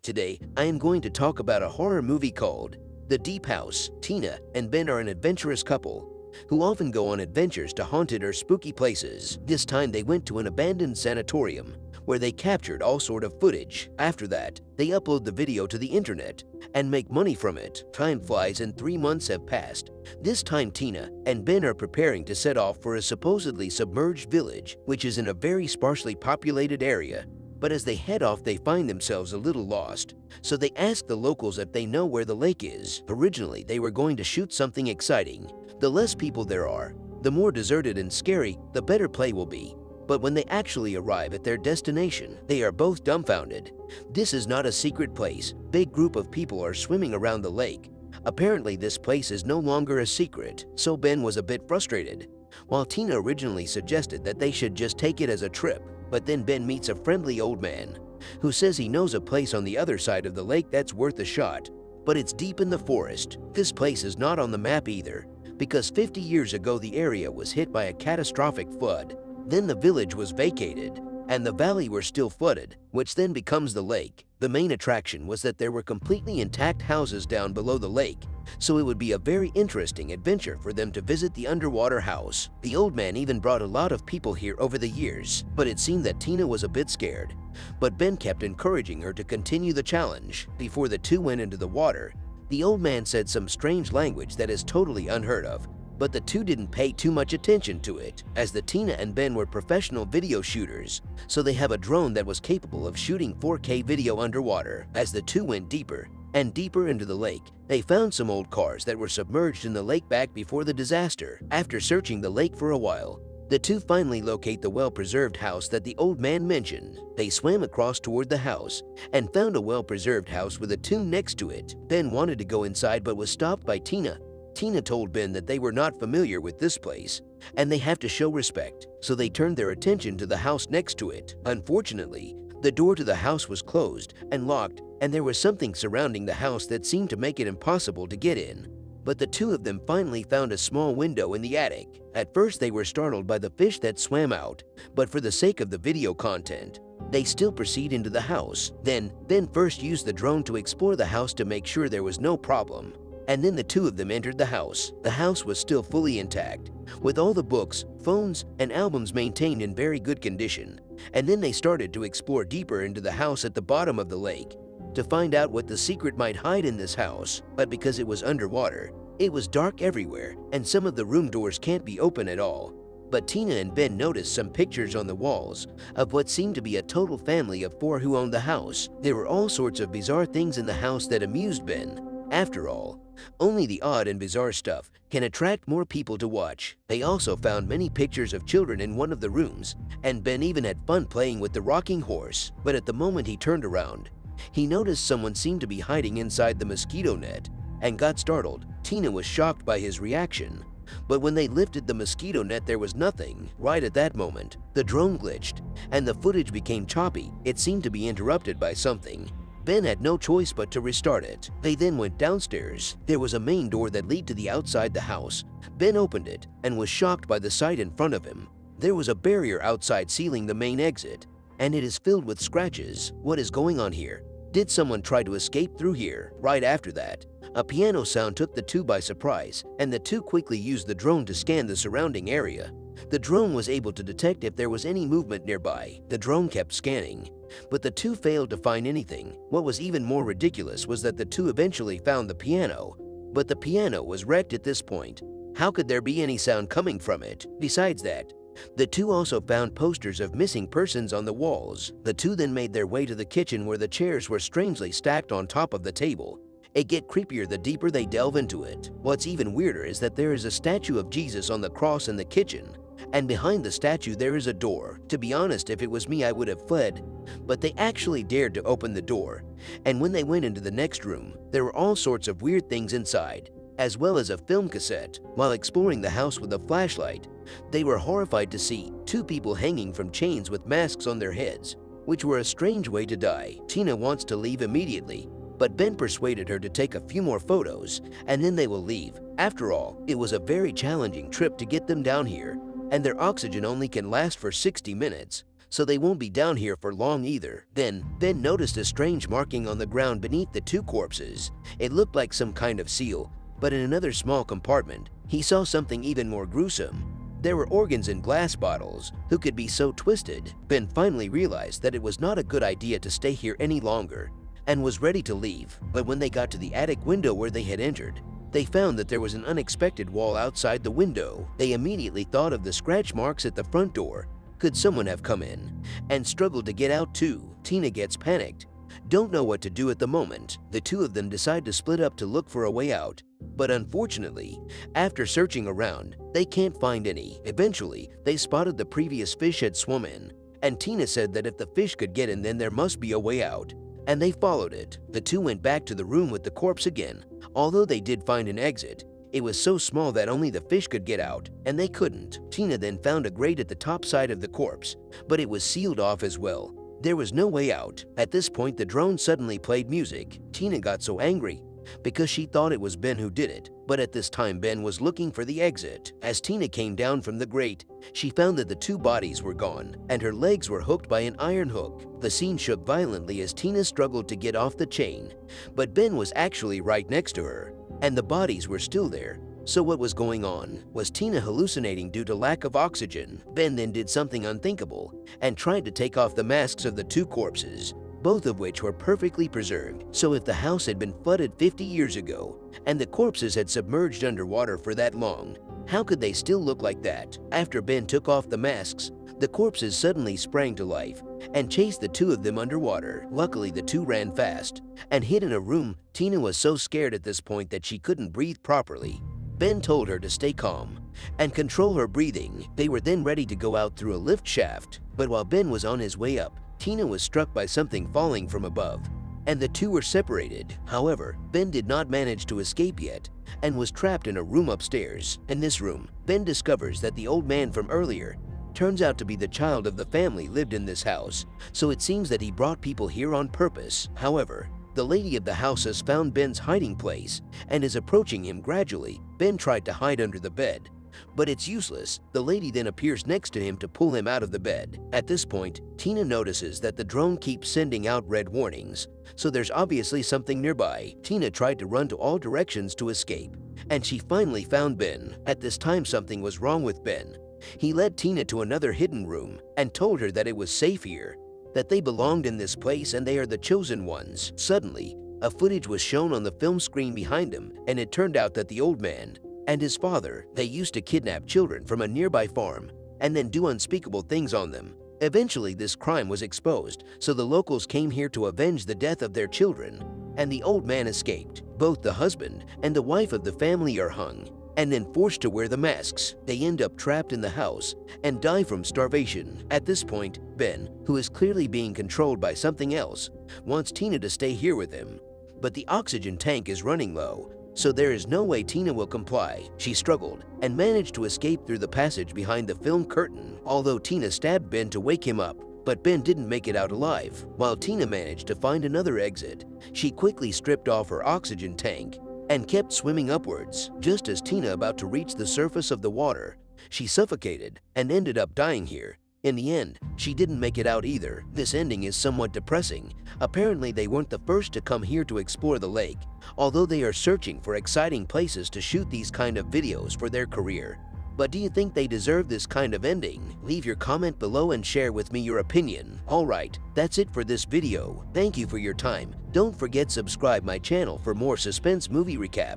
Today, I am going to talk about a horror movie called The Deep House. Tina and Ben are an adventurous couple who often go on adventures to haunted or spooky places. This time they went to an abandoned sanatorium where they captured all sort of footage. After that, they upload the video to the internet and make money from it. Time flies and 3 months have passed. This time Tina and Ben are preparing to set off for a supposedly submerged village, which is in a very sparsely populated area. But as they head off, they find themselves a little lost. So they ask the locals if they know where the lake is. Originally, they were going to shoot something exciting. The less people there are, the more deserted and scary the better play will be. But when they actually arrive at their destination, they are both dumbfounded. This is not a secret place. Big group of people are swimming around the lake. Apparently, this place is no longer a secret, so Ben was a bit frustrated. While Tina originally suggested that they should just take it as a trip, but then Ben meets a friendly old man who says he knows a place on the other side of the lake that's worth a shot. But it's deep in the forest. This place is not on the map either, because 50 years ago the area was hit by a catastrophic flood. Then the village was vacated, and the valley were still flooded, which then becomes the lake. The main attraction was that there were completely intact houses down below the lake, so it would be a very interesting adventure for them to visit the underwater house. The old man even brought a lot of people here over the years, but it seemed that Tina was a bit scared. But Ben kept encouraging her to continue the challenge. Before the two went into the water, the old man said some strange language that is totally unheard of, but the two didn't pay too much attention to it, as the Tina and Ben were professional video shooters, so they have a drone that was capable of shooting 4K video underwater. As the two went deeper and deeper into the lake, they found some old cars that were submerged in the lake back before the disaster. After searching the lake for a while, the two finally locate the well-preserved house that the old man mentioned. They swam across toward the house and found a well-preserved house with a tomb next to it. Ben wanted to go inside but was stopped by Tina. Tina told Ben that they were not familiar with this place and they have to show respect, so they turned their attention to the house next to it. Unfortunately, the door to the house was closed and locked, and there was something surrounding the house that seemed to make it impossible to get in. But the two of them finally found a small window in the attic. At first they were startled by the fish that swam out, but for the sake of the video content, they still proceed into the house. Then Ben first used the drone to explore the house to make sure there was no problem. And then the two of them entered the house. The house was still fully intact, with all the books, phones, and albums maintained in very good condition. And then they started to explore deeper into the house at the bottom of the lake to find out what the secret might hide in this house. But because it was underwater, it was dark everywhere, and some of the room doors can't be open at all. But Tina and Ben noticed some pictures on the walls of what seemed to be a total family of 4 who owned the house. There were all sorts of bizarre things in the house that amused Ben. After all, only the odd and bizarre stuff can attract more people to watch. They also found many pictures of children in one of the rooms, and Ben even had fun playing with the rocking horse. But at the moment he turned around, he noticed someone seemed to be hiding inside the mosquito net and got startled. Tina was shocked by his reaction, but when they lifted the mosquito net there was nothing. Right at that moment, the drone glitched and the footage became choppy. It seemed to be interrupted by something. Ben had no choice but to restart it. They then went downstairs. There was a main door that led to the outside the house. Ben opened it and was shocked by the sight in front of him. There was a barrier outside sealing the main exit, and it is filled with scratches. What is going on here? Did someone try to escape through here? Right after that, a piano sound took the two by surprise, and the two quickly used the drone to scan the surrounding area. The drone was able to detect if there was any movement nearby. The drone kept scanning, but the two failed to find anything. What was even more ridiculous was that the two eventually found the piano, but the piano was wrecked at this point. How could there be any sound coming from it? Besides that, the two also found posters of missing persons on the walls. The two then made their way to the kitchen where the chairs were strangely stacked on top of the table. It gets creepier the deeper they delve into it. What's even weirder is that there is a statue of Jesus on the cross in the kitchen, and behind the statue there is a door. To be honest, if it was me I would have fled, but they actually dared to open the door. And when they went into the next room, there were all sorts of weird things inside, as well as a film cassette. While exploring the house with a flashlight, they were horrified to see 2 people hanging from chains with masks on their heads, which were a strange way to die. Tina wants to leave immediately, but Ben persuaded her to take a few more photos and then they will leave. After all, it was a very challenging trip to get them down here, and their oxygen only can last for 60 minutes. so they won't be down here for long either. Then, Ben noticed a strange marking on the ground beneath the two corpses. It looked like some kind of seal, but in another small compartment, he saw something even more gruesome. There were organs in glass bottles. Who could be so twisted? Ben finally realized that it was not a good idea to stay here any longer and was ready to leave. But when they got to the attic window where they had entered, they found that there was an unexpected wall outside the window. They immediately thought of the scratch marks at the front door. Could someone have come in? And struggled to get out too. Tina gets panicked. Don't know what to do at the moment. The two of them decide to split up to look for a way out. But unfortunately, after searching around, they can't find any. Eventually, they spotted the previous fish had swum in, and Tina said that if the fish could get in, then there must be a way out. And they followed it. The two went back to the room with the corpse again. Although they did find an exit, it was so small that only the fish could get out, and they couldn't. Tina then found a grate at the top side of the corpse, but it was sealed off as well. There was no way out. At this point, the drone suddenly played music. Tina got so angry because she thought it was Ben who did it, but at this time Ben was looking for the exit. As Tina came down from the grate, she found that the two bodies were gone, and her legs were hooked by an iron hook. The scene shook violently as Tina struggled to get off the chain, but Ben was actually right next to her, and the bodies were still there. So what was going on? Was Tina hallucinating due to lack of oxygen? Ben then did something unthinkable and tried to take off the masks of the two corpses, both of which were perfectly preserved. So if the house had been flooded 50 years ago and the corpses had submerged underwater for that long, how could they still look like that? After Ben took off the masks, the corpses suddenly sprang to life and chased the two of them underwater. Luckily, the two ran fast and hid in a room. Tina was so scared at this point that she couldn't breathe properly. Ben told her to stay calm and control her breathing. They were then ready to go out through a lift shaft, but while Ben was on his way up, Tina was struck by something falling from above, and the two were separated. However, Ben did not manage to escape yet and was trapped in a room upstairs. In this room, Ben discovers that the old man from earlier turns out to be the child of the family lived in this house, so it seems that he brought people here on purpose. However, the lady of the house has found Ben's hiding place and is approaching him gradually. Ben tried to hide under the bed, but it's useless. The lady then appears next to him to pull him out of the bed. At this point, Tina notices that the drone keeps sending out red warnings, so there's obviously something nearby. Tina tried to run to all directions to escape, and she finally found Ben. At this time, something was wrong with Ben. He led Tina to another hidden room and told her that it was safe here, that they belonged in this place and they are the chosen ones. Suddenly, a footage was shown on the film screen behind him, and it turned out that the old man and his father, they used to kidnap children from a nearby farm and then do unspeakable things on them. Eventually, this crime was exposed, so the locals came here to avenge the death of their children, and the old man escaped. Both the husband and the wife of the family are hung and then forced to wear the masks. They end up trapped in the house and die from starvation. At this point, Ben, who is clearly being controlled by something else, wants Tina to stay here with him, but the oxygen tank is running low, so there is no way Tina will comply. She struggled and managed to escape through the passage behind the film curtain, although Tina stabbed Ben to wake him up, but Ben didn't make it out alive. While Tina managed to find another exit, she quickly stripped off her oxygen tank and kept swimming upwards. Just as Tina about to reach the surface of the water, she suffocated and ended up dying here. In the end, she didn't make it out either. This ending is somewhat depressing. Apparently, they weren't the first to come here to explore the lake, although they are searching for exciting places to shoot these kind of videos for their career. But do you think they deserve this kind of ending? Leave your comment below and share with me your opinion. Alright, that's it for this video. Thank you for your time. Don't forget subscribe my channel for more suspense movie recap.